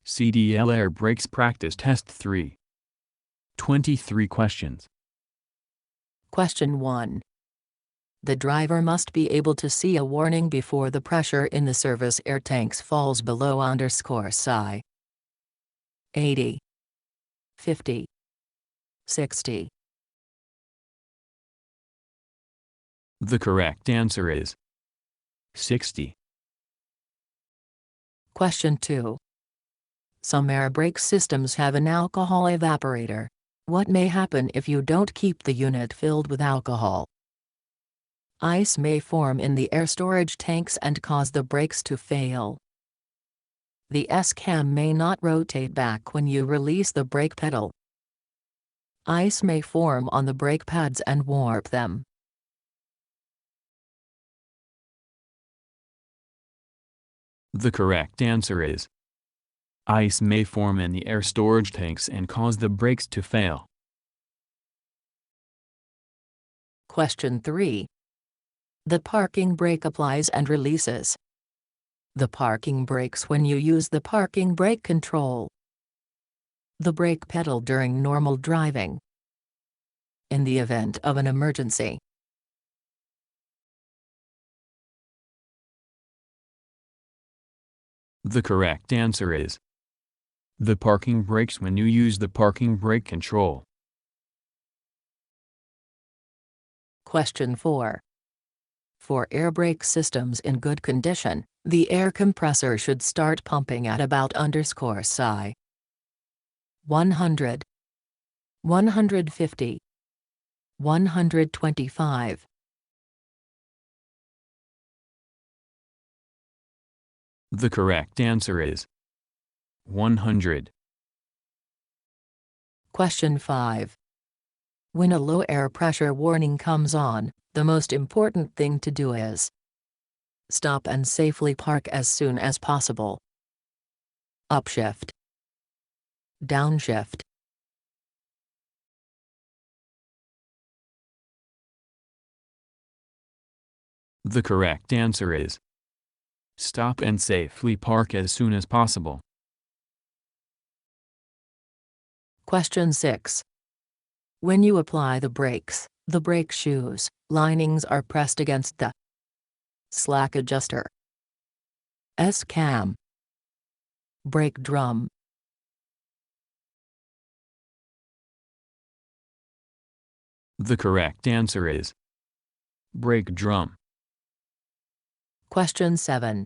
CDL Air Brakes Practice Test 3. 23 questions. Question 1. The driver must be able to see a warning before the pressure in the service air tanks falls below _psi 80, 50, 60. The correct answer is 60. Question 2. Some air brake systems have an alcohol evaporator. What may happen if you don't keep the unit filled with alcohol? Ice may form in the air storage tanks and cause the brakes to fail. The S-cam may not rotate back when you release the brake pedal. Ice may form on the brake pads and warp them. The correct answer is ice may form in the air storage tanks and cause the brakes to fail. Question 3. The parking brake applies and releases. The parking brakes when you use the parking brake control. The brake pedal during normal driving. In the event of an emergency. The correct answer is the parking brakes when you use the parking brake control. Question 4. For air brake systems in good condition, the air compressor should start pumping at about _psi 100, 150, 125. The correct answer is 100. Question 5. When a low air pressure warning comes on, the most important thing to do is stop and safely park as soon as possible. Upshift. Downshift. The correct answer is stop and safely park as soon as possible. Question 6. When you apply the brakes, the brake shoes linings are pressed against the slack adjuster, S-cam, brake drum. The correct answer is brake drum. Question 7.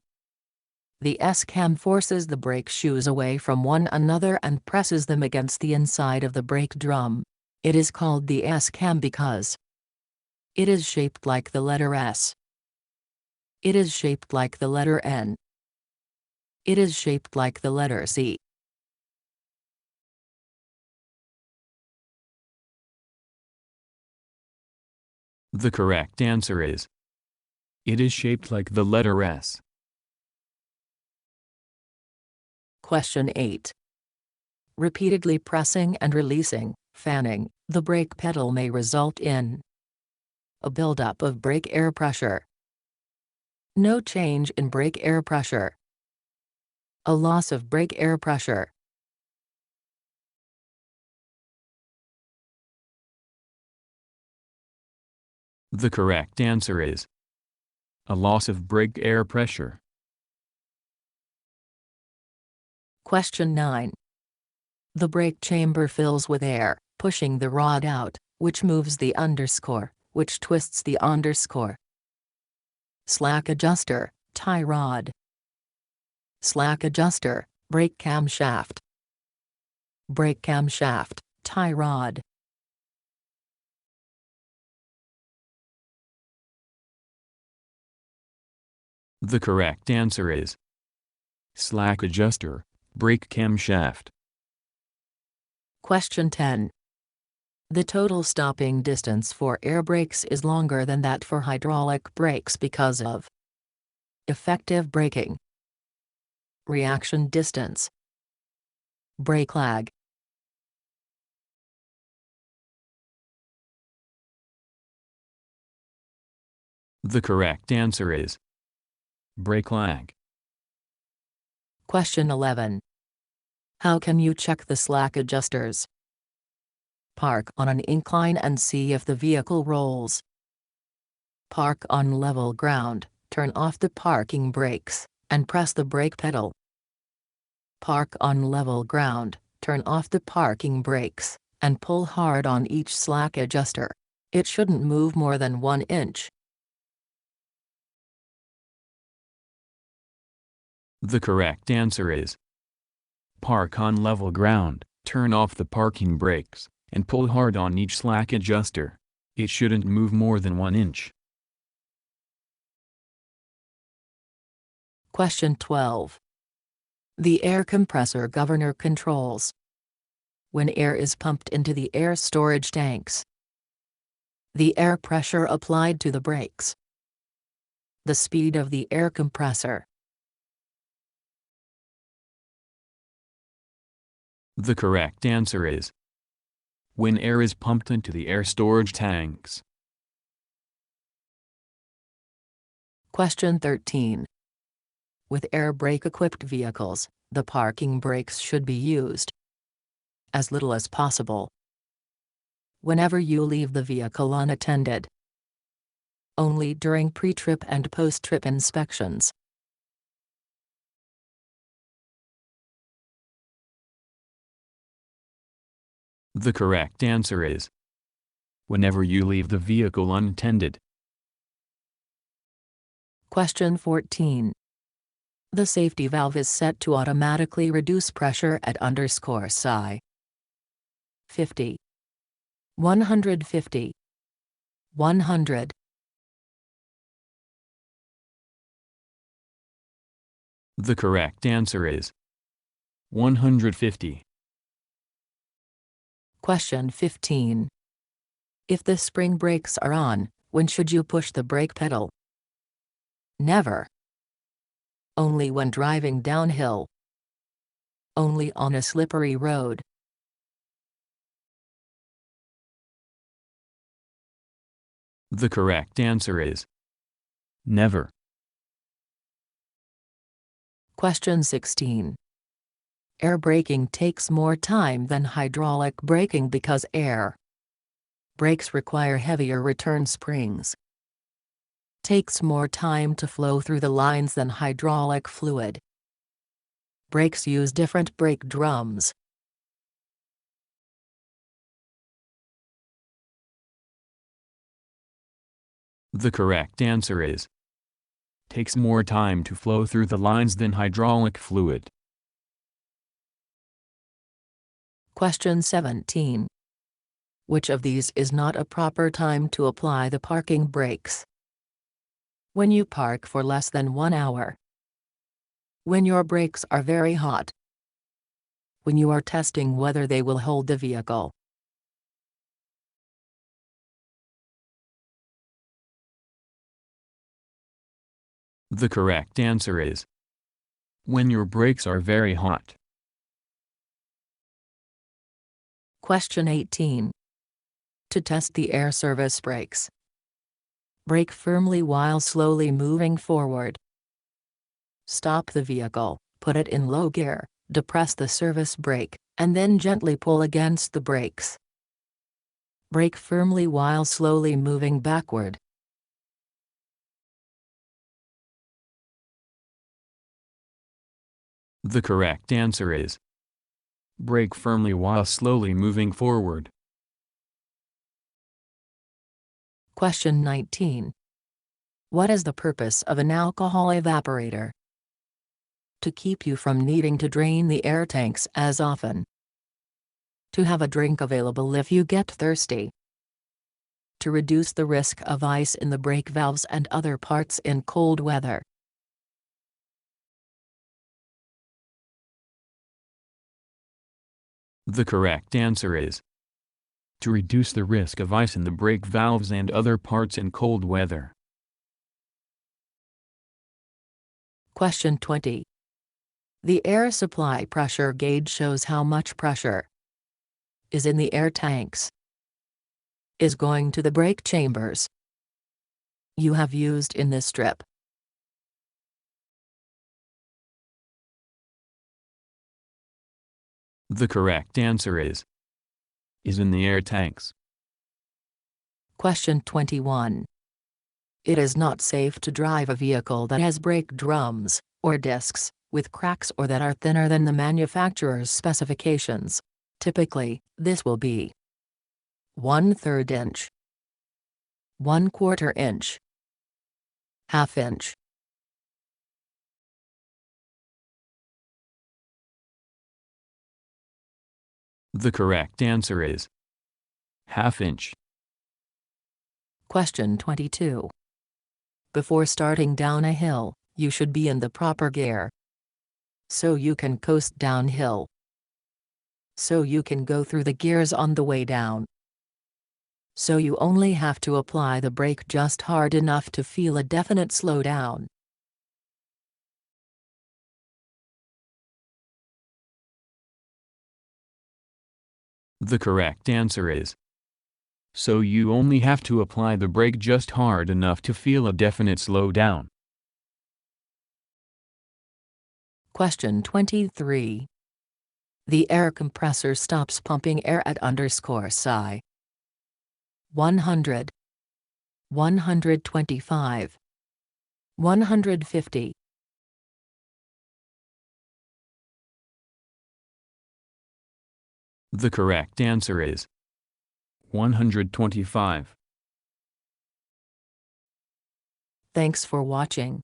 The S-cam forces the brake shoes away from one another and presses them against the inside of the brake drum. It is called the S-cam because it is shaped like the letter S. It is shaped like the letter N. It is shaped like the letter C. The correct answer is it is shaped like the letter S. Question 8. Repeatedly pressing and releasing, fanning, the brake pedal may result in a buildup of brake air pressure, no change in brake air pressure, a loss of brake air pressure. The correct answer is a loss of brake air pressure. Question 9. The brake chamber fills with air, pushing the rod out, which moves the underscore, which twists the underscore. Slack adjuster, tie rod. Slack adjuster, brake camshaft. Brake camshaft, tie rod. The correct answer is slack adjuster, brake camshaft. Question 10. The total stopping distance for air brakes is longer than that for hydraulic brakes because of effective braking, reaction distance, brake lag. The correct answer is brake lag. Question 11. How can you check the slack adjusters? Park on an incline and see if the vehicle rolls. Park on level ground, turn off the parking brakes, and press the brake pedal. Park on level ground, turn off the parking brakes, and pull hard on each slack adjuster. It shouldn't move more than 1 inch. The correct answer is park on level ground, turn off the parking brakes, and pull hard on each slack adjuster. It shouldn't move more than 1 inch. Question 12. The air compressor governor controls when air is pumped into the air storage tanks, the air pressure applied to the brakes, the speed of the air compressor. The correct answer is when air is pumped into the air storage tanks. Question 13. With air brake equipped vehicles, the parking brakes should be used as little as possible whenever you leave the vehicle unattended. Only during pre-trip and post-trip inspections. The correct answer is whenever you leave the vehicle unattended. Question 14. The safety valve is set to automatically reduce pressure at _psi 50, 150, 100. The correct answer is 150. Question 15. If the spring brakes are on, when should you push the brake pedal? Never. Only when driving downhill. Only on a slippery road. The correct answer is never. Question 16. Air braking takes more time than hydraulic braking because air brakes require heavier return springs. Takes more time to flow through the lines than hydraulic fluid. Brakes use different brake drums. The correct answer is takes more time to flow through the lines than hydraulic fluid. Question 17. Which of these is not a proper time to apply the parking brakes? When you park for less than 1 hour. When your brakes are very hot. When you are testing whether they will hold the vehicle. The correct answer is when your brakes are very hot. Question 18. To test the air service brakes. Brake firmly while slowly moving forward. Stop the vehicle, put it in low gear, depress the service brake, and then gently pull against the brakes. Brake firmly while slowly moving backward. The correct answer is brake firmly while slowly moving forward. Question 19. What is the purpose of an alcohol evaporator? To keep you from needing to drain the air tanks as often. To have a drink available if you get thirsty. To reduce the risk of ice in the brake valves and other parts in cold weather. The correct answer is to reduce the risk of ice in the brake valves and other parts in cold weather. Question 20. The air supply pressure gauge shows how much pressure is in the air tanks, is going to the brake chambers you have used in this strip. The correct answer is in the air tanks. Question 21. It is not safe to drive a vehicle that has brake drums, or discs, with cracks or that are thinner than the manufacturer's specifications. Typically, this will be 1/3 inch, 1/4 inch, 1/2 inch. The correct answer is 1/2 inch. Question 22. Before starting down a hill, you should be in the proper gear, so you can coast downhill, so you can go through the gears on the way down, so you only have to apply the brake just hard enough to feel a definite slowdown. The correct answer is so you only have to apply the brake just hard enough to feel a definite slowdown. Question 23. The air compressor stops pumping air at _psi 100, 125, 150. The correct answer is 125. Thanks for watching.